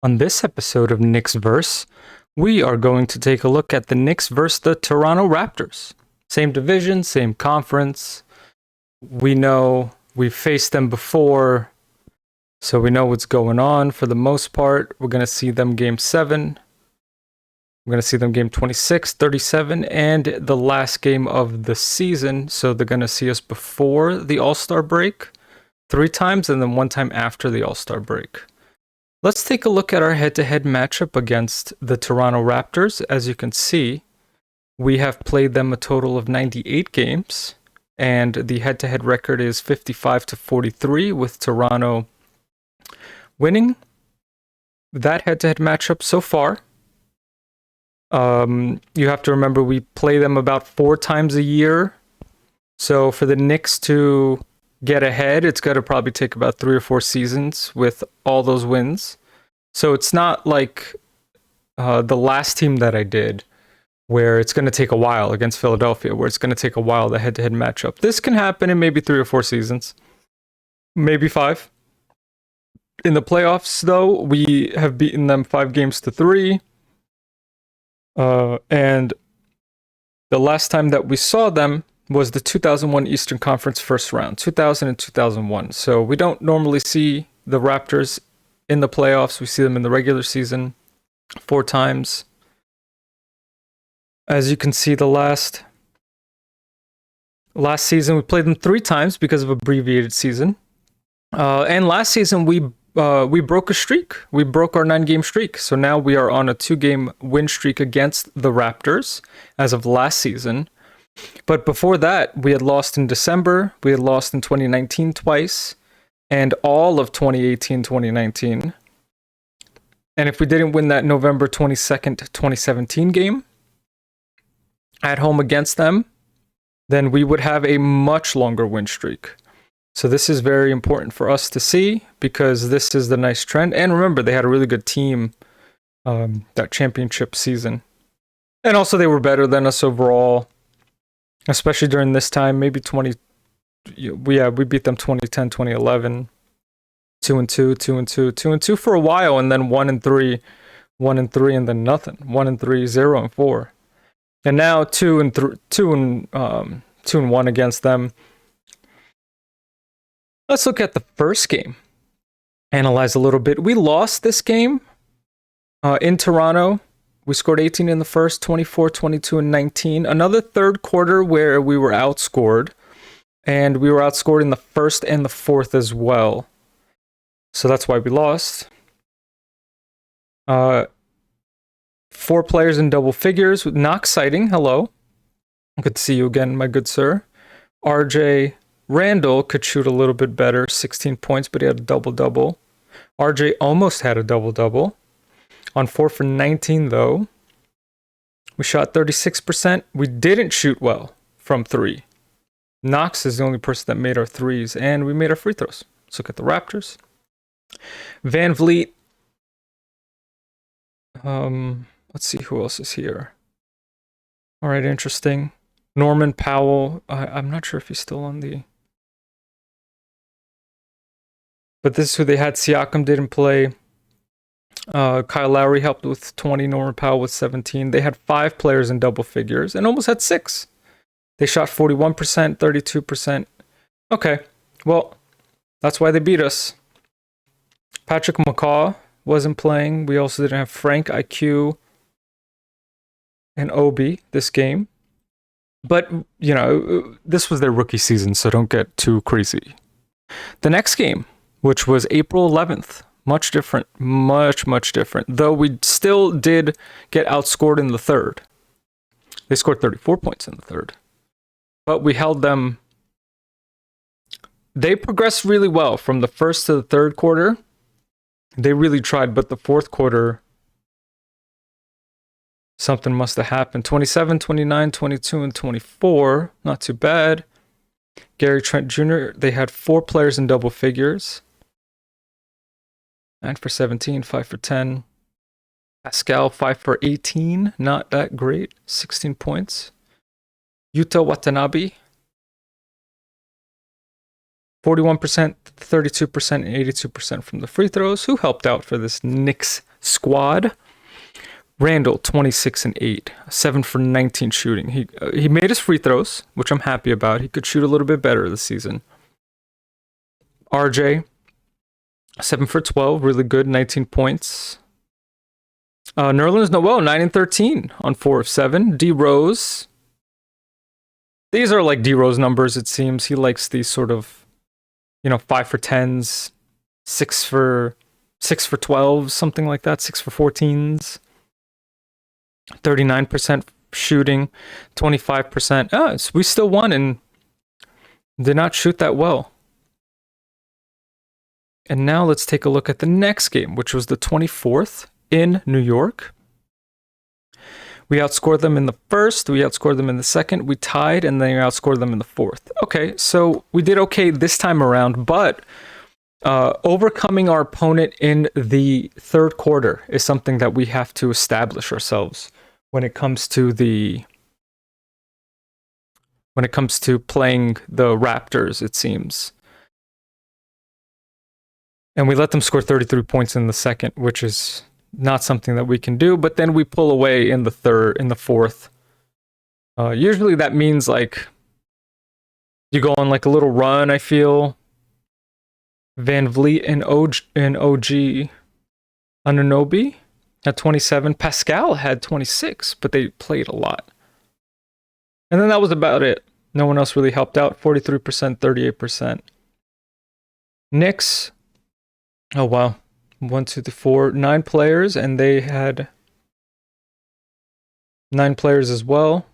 On this episode of Knicks Verse, we are going to take a look at the Knicks versus the Toronto Raptors. Same division, same conference. We know we've faced them before, so we know what's going on for the most part. We're going to see them game 7. We're going to see them game 26, 37, and the last game of the season. So they're going to see us before the All-Star break 3 times and then 1 time after the All-Star break. Let's take a look at our head-to-head matchup against the Toronto Raptors. As you can see, we have played them a total of 98 games, and the head-to-head record is 55-43, with Toronto winning that head-to-head matchup so far. You have to remember we play them about 4 times a year, so for the Knicks to get ahead, it's got to probably take about 3 or 4 seasons with all those wins. So it's not like the last team that I did, where it's going to take a while against Philadelphia, where it's going to take a while, the head-to-head matchup. This can happen in maybe 3 or 4 seasons, maybe 5. In the playoffs, though, we have beaten them 5-3. And the last time that we saw them was the 2001 Eastern Conference first round, 2000 and 2001. So we don't normally see the Raptors in the playoffs. We see them in the regular season 4 times. As you can see, the last season we played them 3 times because of abbreviated season. And last season we broke a streak. We broke our 9-game streak. So now we are on a 2-game win streak against the Raptors as of last season. But before that, we had lost in December, we had lost in 2019 twice, and all of 2018, 2019. And if we didn't win that November 22nd, 2017 game at home against them, then we would have a much longer win streak. So this is very important for us to see, because this is the nice trend. And remember, they had a really good team that championship season. And also they were better than us overall, especially during this time. Maybe we beat them 2010, 2011, 2-2, 2-2, 2-2 for a while, and then 1-3, 1-3, and then nothing. 1-3, 0-4, and now 2-1 against them. Let's look at the first game. Analyze a little bit. We lost this game in Toronto. We scored 18 in the first, 24, 22, and 19. Another third quarter where we were outscored. And we were outscored in the first and the fourth as well. So that's why we lost. 4 players in double figures. Not exciting. Hello. Good to see you again, my good sir. RJ Randle could shoot a little bit better. 16 points, but he had a double-double. RJ almost had a double-double. On 4 for 19, though. We shot 36%. We didn't shoot well from 3. Knox is the only person that made our 3s, and we made our free throws. Let's look at the Raptors. Van Vliet. Let's see who else is here. All right, interesting. Norman Powell. I'm not sure if he's still on the... But this is who they had. Siakam didn't play. Kyle Lowry helped with 20, Norman Powell with 17. They had 5 players in double figures and almost had 6. They shot 41%, 32%. Okay, well, that's why they beat us. Patrick McCaw wasn't playing. We also didn't have Frank, IQ, and Obi this game. But, you know, this was their rookie season, so don't get too crazy. The next game, which was April 11th, much different, much different. Though we still did get outscored in the third. They scored 34 points in the third. But we held them. They progressed really well from the first to the third quarter. They really tried, but the fourth quarter, something must have happened. 27, 29, 22, and 24. Not too bad. Gary Trent Jr., they had 4 players in double figures. 9 for 17, 5 for 10. Pascal, 5 for 18. Not that great. 16 points. Yuta Watanabe, 41%, 32%, and 82% from the free throws. Who helped out for this Knicks squad? Randle, 26 and 8, 7 for 19 shooting. He made his free throws, which I'm happy about. He could shoot a little bit better this season. RJ, 7 for 12, really good, 19 points. Nerlens Noel, 9 and 13 on 4 of 7. D Rose. These are like D Rose numbers, it seems. He likes these sort of, 5 for 10s, 6 for 12s, something like that, 6 for 14s. 39% shooting, 25%. So we still won and did not shoot that well. And now let's take a look at the next game, which was the 24th in New York. We outscored them in the first, we outscored them in the second, we tied, and then we outscored them in the fourth. Okay, so we did okay this time around, but overcoming our opponent in the third quarter is something that we have to establish ourselves when it comes to playing the Raptors, it seems. And we let them score 33 points in the second, which is not something that we can do. But then we pull away in the fourth. Usually that means like you go on like a little run, I feel. Van Vliet and OG Anunoby had 27. Pascal had 26, but they played a lot. And then that was about it. No one else really helped out. 43%, 38%. Knicks. Oh, wow. 1, 2, 3, 4, 9 players, and they had 9 players as well.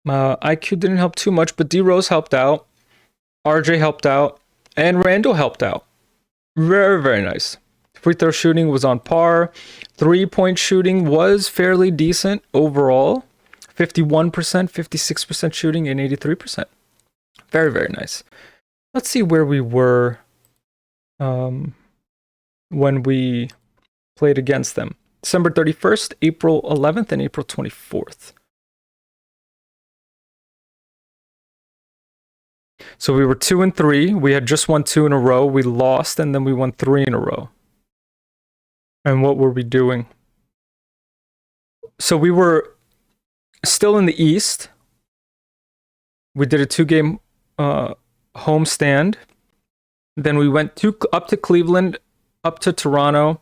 IQ didn't help too much, but D Rose helped out. RJ helped out. And Randle helped out. Very, very nice. Free throw shooting was on par. 3-point shooting was fairly decent overall. 51%, 56% shooting, and 83%. Very, very nice. Let's see where we were when we played against them. December 31st, April 11th, and April 24th. So we were 2 and 3. We had just won 2 in a row. We lost, and then we won 3 in a row. And what were we doing? So we were still in the East. We did a 2-game homestand. Then we went up to Cleveland, up to Toronto,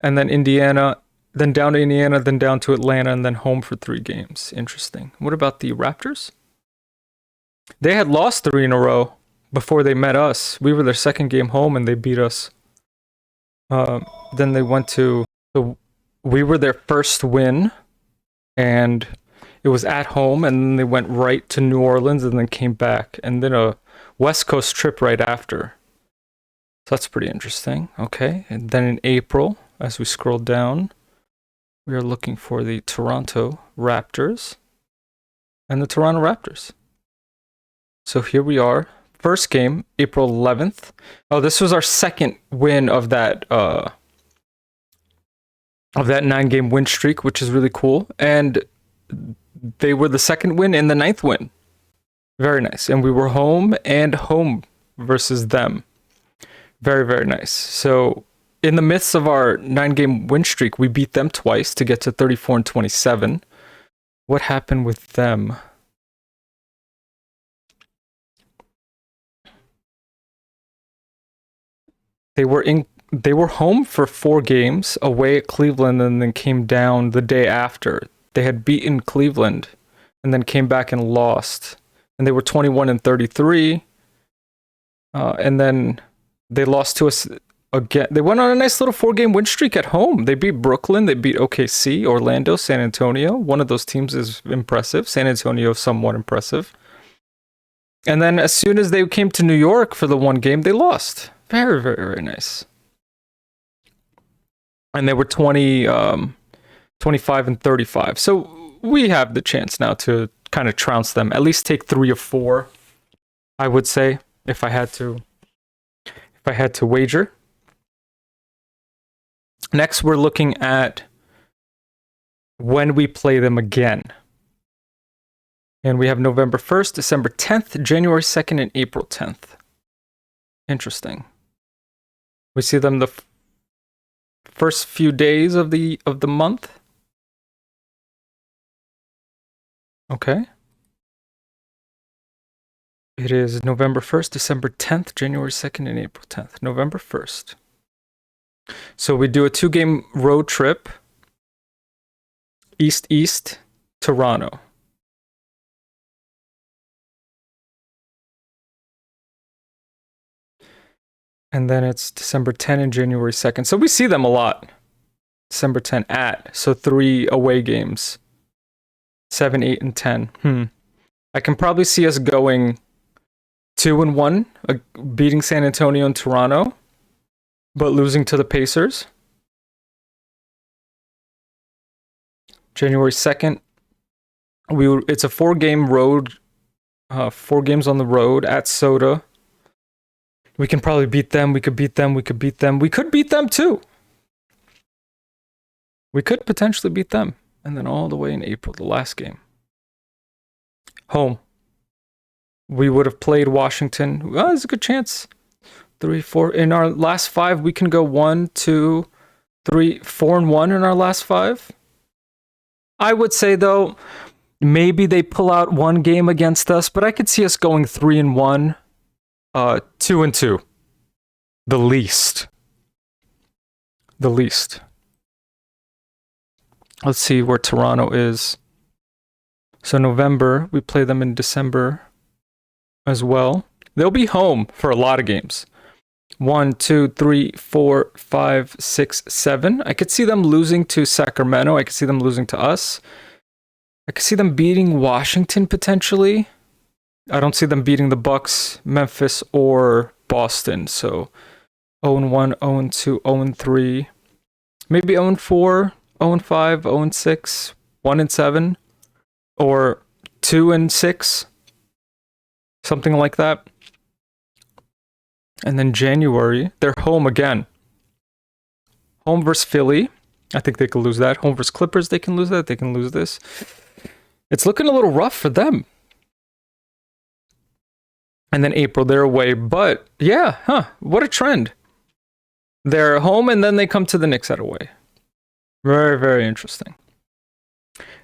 and then Indiana, then down to Indiana, then down to Atlanta, and then home for 3 games. Interesting. What about the Raptors? They had lost 3 in a row before they met us. We were their second game home, and they beat us. Then they went to... we were their first win, and it was at home, and then they went right to New Orleans, and then came back, and then a West Coast trip right after. So that's pretty interesting. Okay, and then in April, as we scroll down, we are looking for the Toronto Raptors and the Toronto Raptors. So here we are. First game, April 11th. Oh, this was our second win of that 9-game win streak, which is really cool. And they were the second win and the 9th win. Very nice. And we were home and home versus them. Very, very nice. So in the midst of our 9-game win streak, we beat them twice to get to 34 and 27. What happened with them? They were home for 4 games, away at Cleveland, and then came down the day after. They had beaten Cleveland and then came back and lost. And they were 21 and 33. And then they lost to us again. They went on a nice little 4-game win streak at home. They beat Brooklyn, they beat OKC, Orlando, San Antonio. One of those teams is impressive. San Antonio is somewhat impressive. And then as soon as they came to New York for the 1 game, they lost. Very, very, very nice. And they were 25 and 35. So we have the chance now to kind of trounce them. At least take 3 or 4, I would say, if I had to wager. Next, we're looking at when we play them again And we have November 1st, December 10th, January 2nd, and April 10th. Interesting. We see them the first few days of the month. Okay. It is November 1st, December 10th, January 2nd, and April 10th. November 1st. So we do a 2-game road trip. East, Toronto. And then it's December 10 and January 2nd. So we see them a lot. December 10 at. So 3 away games. 7, 8, and 10. I can probably see us going 2-1, beating San Antonio and Toronto, but losing to the Pacers. January 2nd, it's a 4-game road, 4 games on the road at Soda. We can probably beat them. We could beat them. We could beat them. We could beat them too. We could potentially beat them. And then all the way in April, the last game. Home. We would have played Washington. Well, there's a good chance. 3, 4. In our last 5, we can go 1, 2, 3, 4-1 in our last 5. I would say, though, maybe they pull out 1 game against us, but I could see us going 3-1. 2-2. The least. Let's see where Toronto is. So November, we play them in December as well. They'll be home for a lot of games. 1, 2, 3, 4, 5, 6, 7. I could see them losing to Sacramento. I could see them losing to us. I could see them beating Washington potentially. I don't see them beating the Bucks, Memphis, or Boston. So 0-1, 0-2, 0-3. Maybe 0-4, 0-5, 0-6, 1-7, or 2-6. Something like that. And then January, they're home again. Home versus Philly. I think they could lose that. Home versus Clippers, they can lose that. They can lose this. It's looking a little rough for them. And then April, they're away. But yeah, what a trend. They're home and then they come to the Knicks at away. Very, very interesting.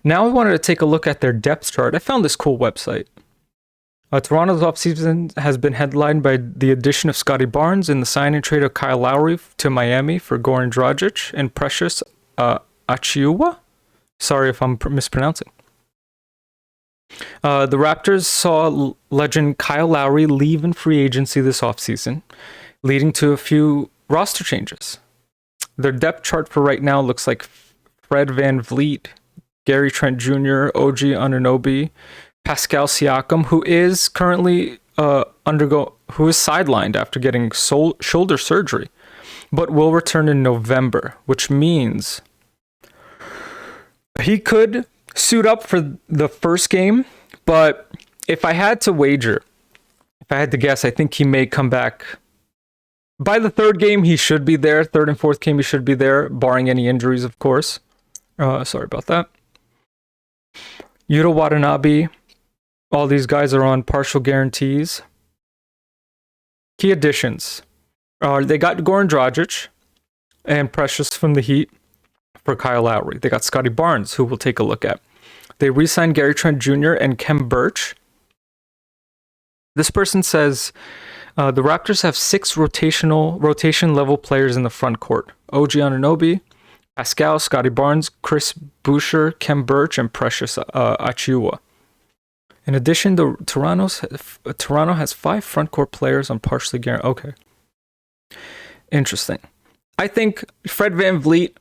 Now I wanted to take a look at their depth chart. I found this cool website. Toronto's offseason has been headlined by the addition of Scotty Barnes and the sign and trade of Kyle Lowry to Miami for Goran Dragic and Precious Achiuwa. Sorry if I'm mispronouncing. The Raptors saw legend Kyle Lowry leave in free agency this offseason, leading to a few roster changes. Their depth chart for right now looks like Fred VanVleet, Gary Trent Jr., OG Anunoby, Pascal Siakam, who is currently who is sidelined after getting shoulder surgery, but will return in November, which means he could suit up for the first game. But if I had to wager, if I had to guess, I think he may come back by the third game. He should be there. Third and fourth game, he should be there, barring any injuries, of course. Sorry about that. Yuta Watanabe. All these guys are on partial guarantees. Key additions. They got Goran Dragic and Precious from the Heat for Kyle Lowry. They got Scotty Barnes, who we'll take a look at. They re-signed Gary Trent Jr. and Kem Birch. This person says the Raptors have 6 rotation level players in the front court. OG Anunoby, Pascal, Scotty Barnes, Chris Boucher, Kem Birch, and Precious Achiuwa. In addition, Toronto has 5 front court players on partially guaranteed. Okay. Interesting. I think Fred VanVleet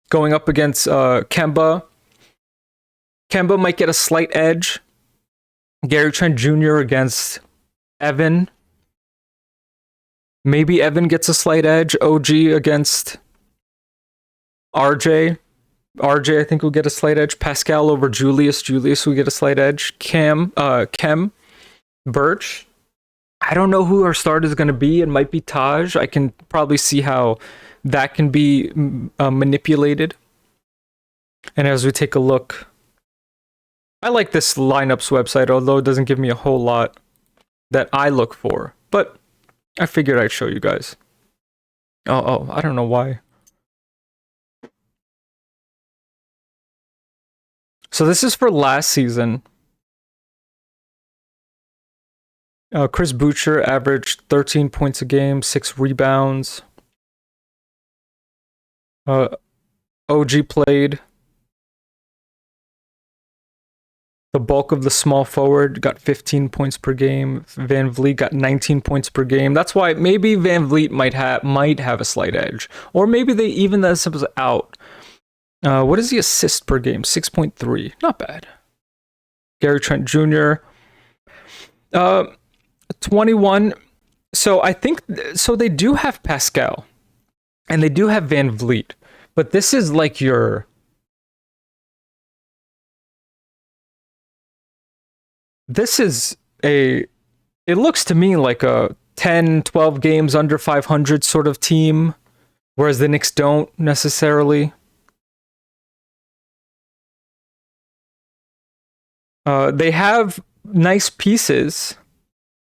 going up against Kemba. Kemba might get a slight edge. Gary Trent Jr. against Evan. Maybe Evan gets a slight edge. OG against RJ. RJ, I think, will get a slight edge. Pascal over Julius. Julius will get a slight edge. Kem Birch. I don't know who our start is going to be. It might be Taj. I can probably see how that can be manipulated. And as we take a look I like this lineups website, although it doesn't give me a whole lot that I look for. But I figured I'd show you guys. Oh, I don't know why. So this is for last season. Chris Boucher averaged 13 points a game, 6 rebounds. OG played the bulk of the small forward, got 15 points per game. Van Vliet got 19 points per game. That's why maybe Van Vliet might have a slight edge, or maybe they even this was out. What is the assist per game? 6.3. Not bad. Gary Trent Jr. 21. So I think so. They do have Pascal, and they do have Van Vliet, but this is like your. This is a. It looks to me like a 10, 12 games under 500 sort of team, whereas the Knicks don't necessarily. They have nice pieces,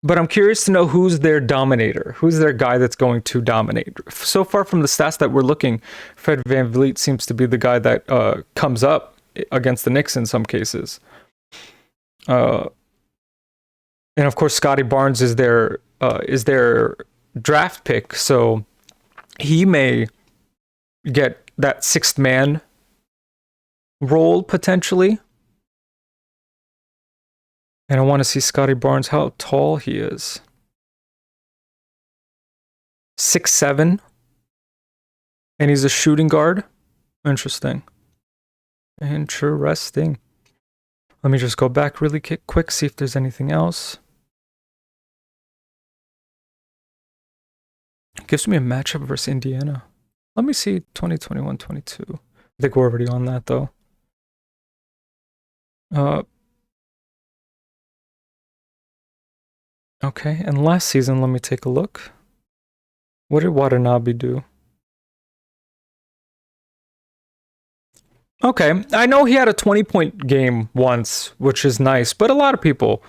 but I'm curious to know who's their dominator, who's their guy that's going to dominate. So far from the stats that we're looking, Fred VanVleet seems to be the guy that comes up against the Knicks in some cases. And of course, Scotty Barnes is their draft pick, so he may get that sixth man role potentially. And I want to see Scotty Barnes, how tall he is. 6'7". And he's a shooting guard. Interesting. Interesting. Let me just go back really quick, see if there's anything else. Gives me a matchup versus Indiana. Let me see 2021-22. I think we're already on that though. Okay, and last season, let me take a look. What did Watanabe do? Okay, I know he had a 20-point game once, which is nice, but a lot of people,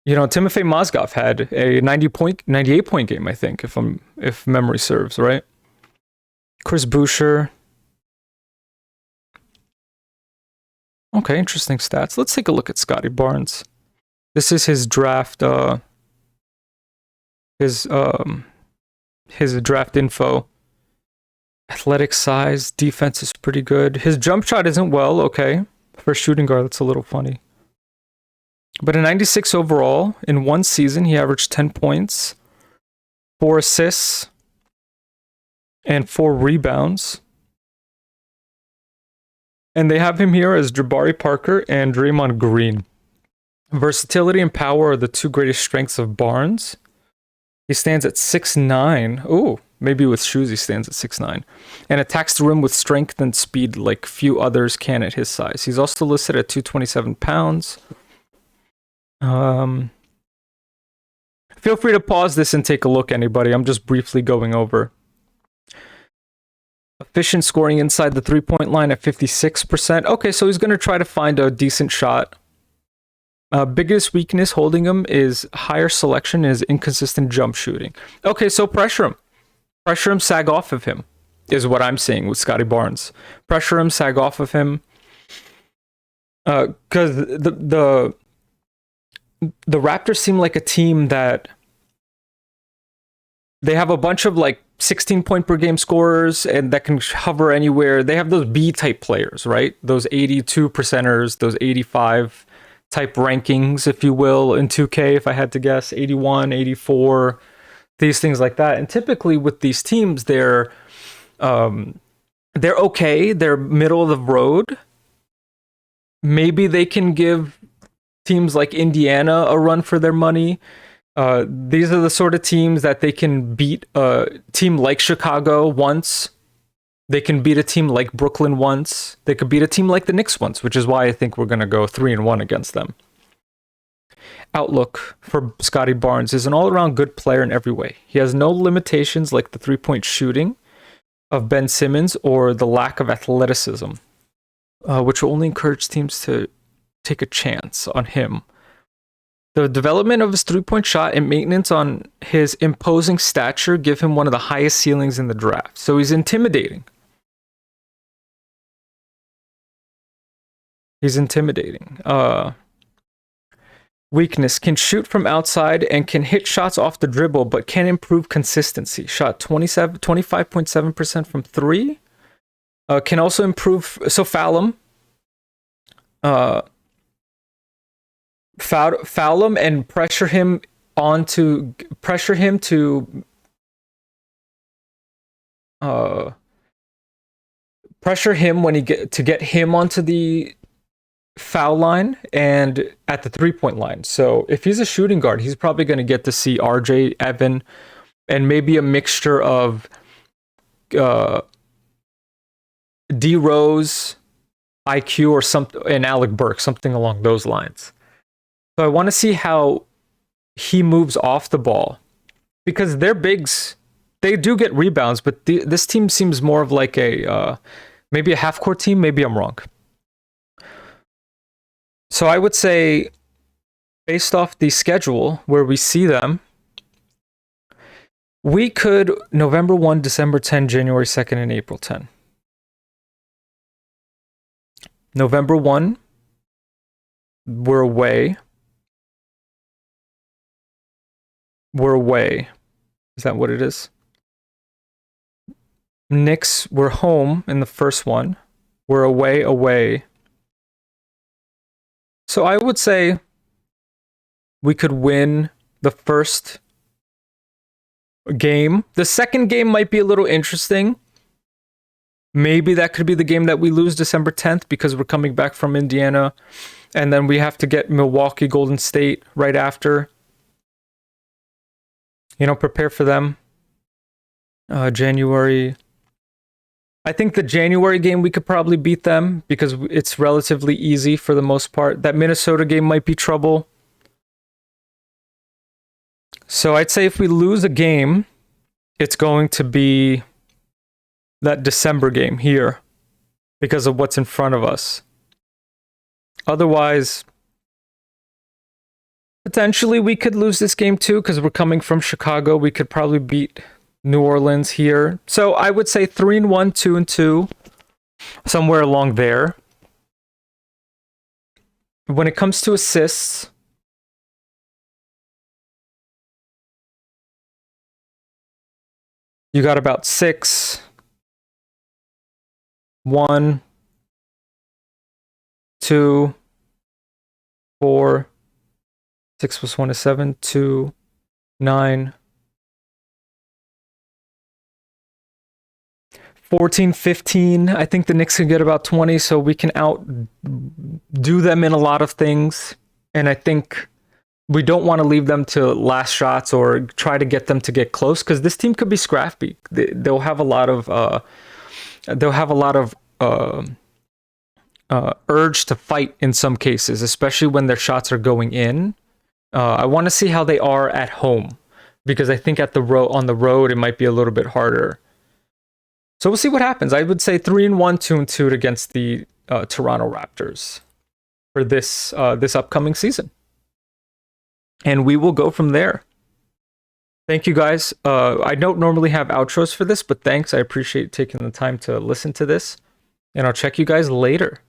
Timofey Mozgov had a 98-point game, I think, if memory serves, right? Chris Boucher. Okay, interesting stats. Let's take a look at Scotty Barnes. This is his draft. His draft info. Athletic size, defense is pretty good. His jump shot isn't okay. For a shooting guard, that's a little funny. But a 96 overall, in one season, he averaged 10 points, 4 assists, and 4 rebounds. And they have him here as Jabari Parker and Draymond Green. Versatility and power are the two greatest strengths of Barnes. He stands at 6'9". Ooh, maybe with shoes he stands at 6'9". And attacks the rim with strength and speed like few others can at his size. He's also listed at 227 pounds. Feel free to pause this and take a look, anybody. I'm just briefly going over. Efficient scoring inside the three-point line at 56%. Okay, so he's going to try to find a decent shot. Biggest weakness holding him is higher selection and his inconsistent jump shooting. Okay, so pressure him. Pressure him, sag off of him, is what I'm seeing with Scotty Barnes. Pressure him, sag off of him. Because the Raptors seem like a team that they have a bunch of 16-point per game scorers and that can hover anywhere. They have those B-type players, right? Those 82 percenters, those 85 type rankings, if you will, in 2K, if I had to guess, 81, 84, these things like that. And typically with these teams, they're okay. They're middle of the road. Maybe they can give teams like Indiana a run for their money. These are the sort of teams that they can beat a team like Chicago once. They can beat a team like Brooklyn once. They could beat a team like the Knicks once, which is why I think we're going to go 3-1 against them. Outlook for Scotty Barnes is an all-around good player in every way. He has no limitations like the three-point shooting of Ben Simmons or the lack of athleticism, which will only encourage teams to take a chance on him. The development of his three-point shot and maintenance on his imposing stature give him one of the highest ceilings in the draft. So he's intimidating. Weakness: can shoot from outside and can hit shots off the dribble, but can improve consistency. Shot 25.7% from 3. Can also improve. So foul him. Foul him and pressure him to pressure him when get him onto the foul line and at the 3-point line. So if he's a shooting guard, he's probably going to get to see RJ, Evan, and maybe a mixture of D Rose, IQ, or something, and Alec Burks, something along those lines. So I want to see how he moves off the ball, because their bigs, they do get rebounds, but this team seems more of like maybe a half-court team. Maybe I'm wrong. So I would say, based off the schedule where we see them, we could November 1, December 10, January 2nd, and April 10. November 1, we're away. Is that what it is? Knicks, we're home in the first one. We're away. So I would say we could win the first game. The second game might be a little interesting. Maybe that could be the game that we lose December 10th, because we're coming back from Indiana. And then we have to get Milwaukee, Golden State right after. Prepare for them. January. I think the January game, we could probably beat them because it's relatively easy for the most part. That Minnesota game might be trouble. So I'd say if we lose a game, it's going to be that December game here because of what's in front of us. Otherwise, potentially we could lose this game too because we're coming from Chicago. We could probably beat New Orleans here. So I would say 3-1, 2-2, somewhere along there. When it comes to assists, you got about 6. 1, 2, 4, 6 plus 1 is 7, 2, 9, 14, 15. I think the Knicks can get about 20, so we can outdo them in a lot of things. And I think we don't want to leave them to last shots or try to get them to get close, because this team could be scrappy. They'll have a lot of urge to fight in some cases, especially when their shots are going in. I want to see how they are at home, because I think on the road it might be a little bit harder. So we'll see what happens. I would say 3-1, 2-2 against the Toronto Raptors for this upcoming season, and we will go from there. Thank you guys. I don't normally have outros for this, but thanks. I appreciate taking the time to listen to this, and I'll check you guys later.